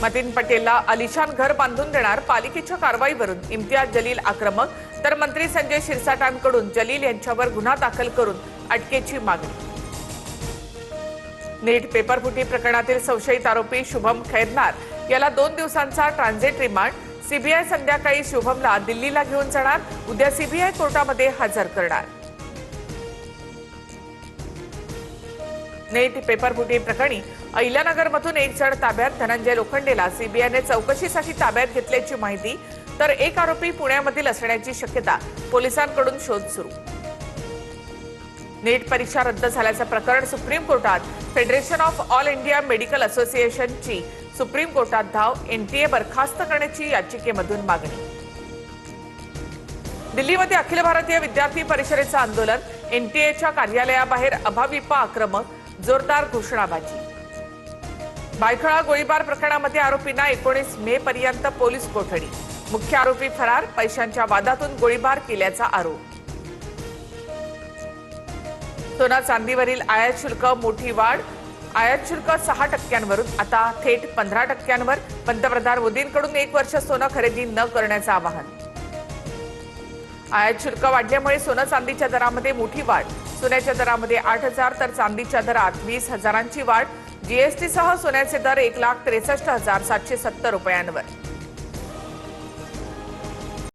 मतीन पटेलला आलिशान घर बांधून देणार पालिकेच्या कारवाईवरून इम्तियाज जलील आक्रमक, तर मंत्री संजय शिरसाटांकडून जलील यांच्यावर गुन्हा दाखल करून अटकेची मागणी। नीट पेपरफुटी प्रकरणातील संशयित आरोपी शुभम खैरनार याला 2 दिवसांचा ट्रान्झिट रिमांड। सीबीआय संध्याकाळी शुभमला दिल्लीला घेऊन जाणार, उद्या सीबीआय कोर्टामध्ये हजर करणार। नीट पेपरफुटी प्रकरणी अहिल्यानगरमधून एक जण ताब्यात, धनंजय लोखंडेला सीबीआयने चौकशीसाठी ताब्यात घेतल्याची माहिती, तर एक आरोपी पुण्यामधील असण्याची शक्यता, पोलिसांकडून शोध सुरू। नीट परीक्षा रद्द झाल्याचं प्रकरण सुप्रीम कोर्टात, federation of all India medical असोसिएशनची सुप्रीम कोर्टात धाव, एनटीए बरखास्त करण्याची याचिकेमधून मागणी। दिल्लीमध्ये अखिल भारतीय विद्यार्थी परिषदेचं आंदोलन, एनटीएच्या कार्यालयाबाहेर अभाविपा आक्रमक, जोरदार घोषणाबाजी। बायखळा गोळीबार प्रकरणामध्ये आरोपींना 19 मे पर्यंत पोलीस कोठडी, मुख्य आरोपी फरार, पैशांच्या वादातून गोळीबार केल्याचा आरोप। सोना चांदीवरील आयात शुल्क मोठी वाढ, आयात शुल्क 6% आता थेट 15%वर, पंतप्रधान मोदींकडून 1 वर्ष सोनं खरेदी न करण्याचं आवाहन। आयात शुल्क वाढल्यामुळे सोनं चांदीच्या दरामध्ये मोठी वाढ, सोन्याच्या दरामध्ये 8,000 तर चांदीच्या दरात 20,000ची वाढ। जीएसटीसह सोन्याचे दर 1,63,770 रुपयांवर।